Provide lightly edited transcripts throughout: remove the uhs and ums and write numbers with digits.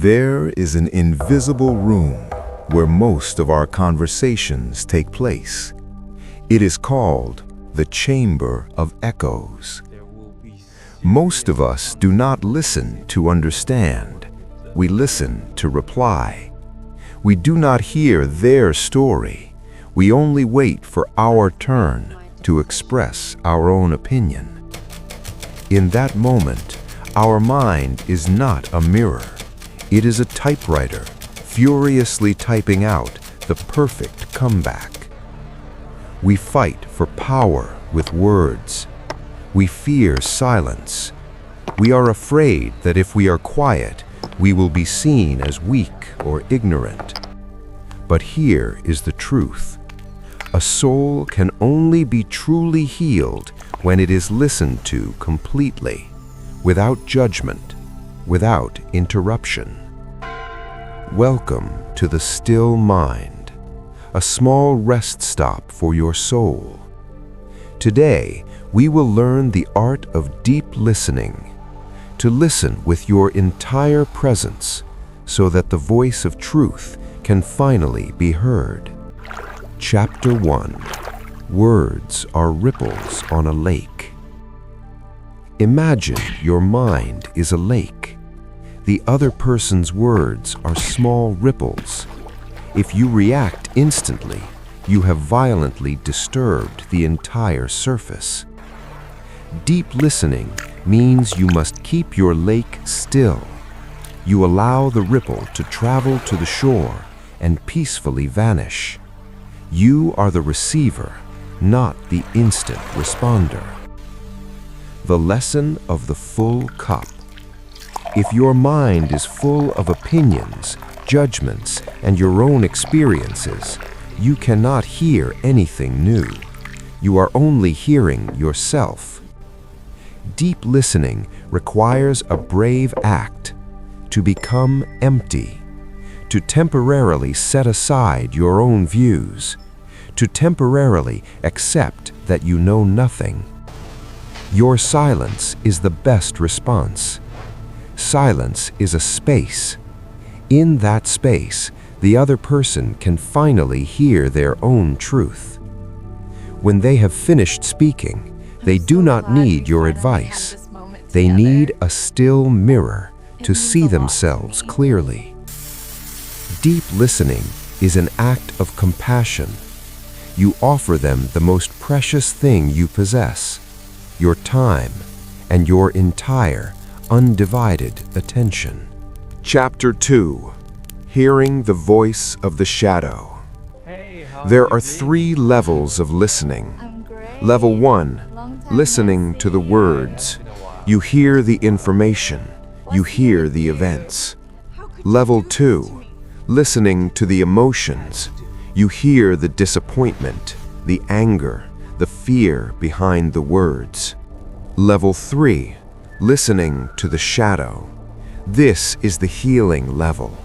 There is an invisible room where most of our conversations take place. It is called the Chamber of Echoes. Most of us do not listen to understand. We listen to reply. We do not hear their story. We only wait for our turn to express our own opinion. In that moment, our mind is not a mirror. It is a typewriter, furiously typing out the perfect comeback. We fight for power with words. We fear silence. We are afraid that if we are quiet, we will be seen as weak or ignorant. But here is the truth. A soul can only be truly healed when it is listened to completely, without judgment, without interruption. Welcome to the still mind, a small rest stop for your soul. Today, we will learn the art of deep listening, to listen with your entire presence so that the voice of truth can finally be heard. Chapter 1. Words are ripples on a lake. Imagine your mind is a lake. The other person's words are small ripples. If you react instantly, you have violently disturbed the entire surface. Deep listening means you must keep your lake still. You allow the ripple to travel to the shore and peacefully vanish. You are the receiver, not the instant responder. The lesson of the full cup. If your mind is full of opinions, judgments, and your own experiences, you cannot hear anything new. You are only hearing yourself. Deep listening requires a brave act, to become empty, to temporarily set aside your own views, to temporarily accept that you know nothing. Your silence is the best response. Silence is a space. In that space, the other person can finally hear their own truth. When they have finished speaking, they do not need your advice. They need a still mirror to see themselves clearly. Deep listening is an act of compassion. You offer them the most precious thing you possess, your time and your entire undivided attention. Chapter 2. Hearing the voice of the shadow. There are 3 levels of listening. Level 1, listening to the words. You hear the information. You hear the events. Level 2, listening to the emotions. You hear the disappointment, the anger, the fear behind the words. Level 3, listening to the shadow. This is the healing level.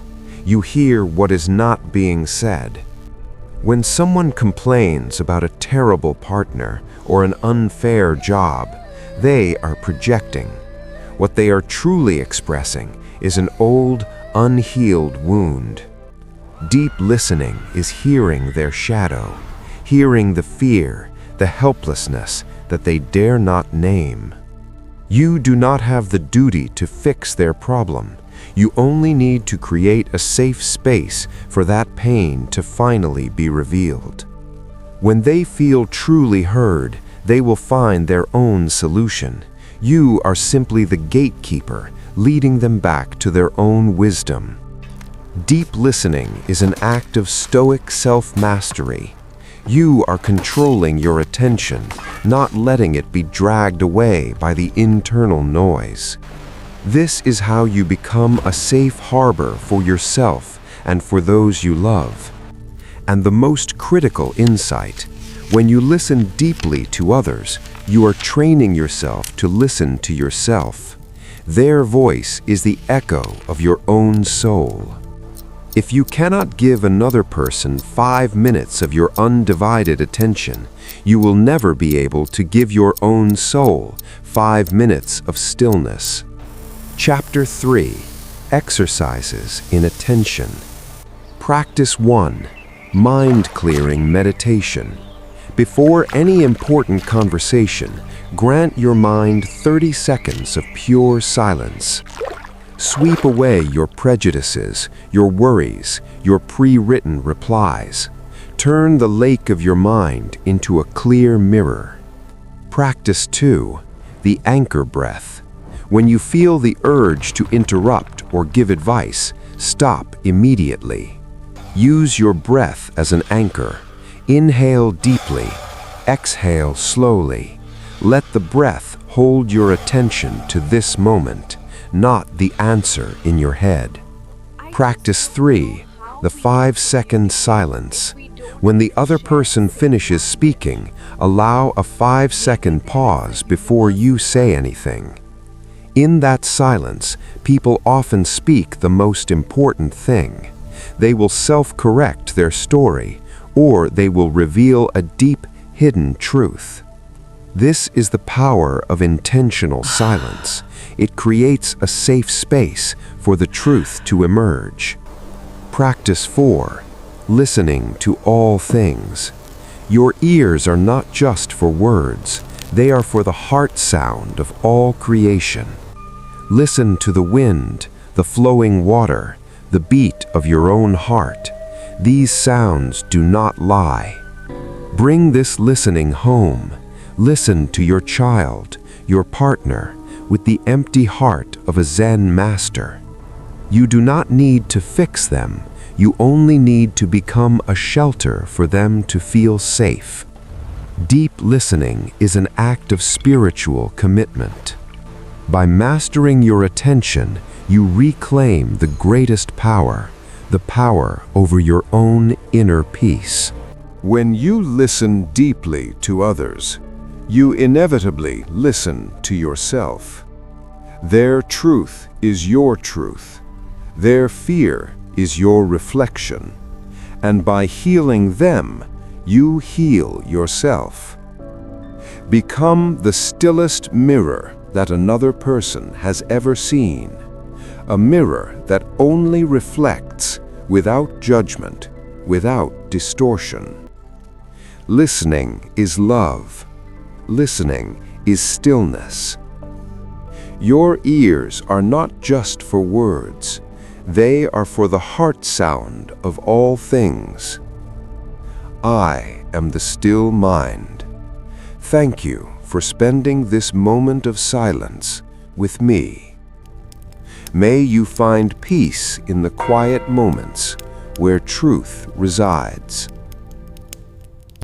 You hear what is not being said. When someone complains about a terrible partner or an unfair job, they are projecting. What they are truly expressing is an old, unhealed wound. Deep listening is hearing their shadow, hearing the fear, the helplessness that they dare not name. You do not have the duty to fix their problem. You only need to create a safe space for that pain to finally be revealed. When they feel truly heard, they will find their own solution. You are simply the gatekeeper, leading them back to their own wisdom. Deep listening is an act of Stoic self-mastery. You are controlling your attention, not letting it be dragged away by the internal noise. This is how you become a safe harbor for yourself and for those you love. And the most critical insight, when you listen deeply to others, you are training yourself to listen to yourself. Their voice is the echo of your own soul. If you cannot give another person 5 minutes of your undivided attention, you will never be able to give your own soul 5 minutes of stillness. Chapter 3. Exercises in attention. Practice 1. Mind-clearing meditation. Before any important conversation, grant your mind 30 seconds of pure silence. Sweep away your prejudices, your worries, your pre-written replies. Turn the lake of your mind into a clear mirror. Practice 2. The anchor breath. When you feel the urge to interrupt or give advice, stop immediately. Use your breath as an anchor. Inhale deeply, exhale slowly. Let the breath hold your attention to this moment, not the answer in your head. Practice 3. The 5-second silence. When the other person finishes speaking, allow a 5-second pause before you say anything. In that silence, people often speak the most important thing. They will self-correct their story, or they will reveal a deep, hidden truth. This is the power of intentional silence. It creates a safe space for the truth to emerge. Practice 4. Listening to all things. Your ears are not just for words. They are for the heart sound of all creation. Listen to the wind, the flowing water, the beat of your own heart. These sounds do not lie. Bring this listening home. Listen to your child, your partner, with the empty heart of a Zen master. You do not need to fix them. You only need to become a shelter for them to feel safe. Deep listening is an act of spiritual commitment. By mastering your attention, you reclaim the greatest power, the power over your own inner peace. When you listen deeply to others, you inevitably listen to yourself. Their truth is your truth. Their fear is your reflection. And by healing them, you heal yourself. Become the stillest mirror that another person has ever seen. A mirror that only reflects without judgment, without distortion. Listening is love. Listening is stillness. Your ears are not just for words. They are for the heart sound of all things. I am the still mind. Thank you for spending this moment of silence with me. May you find peace in the quiet moments where truth resides.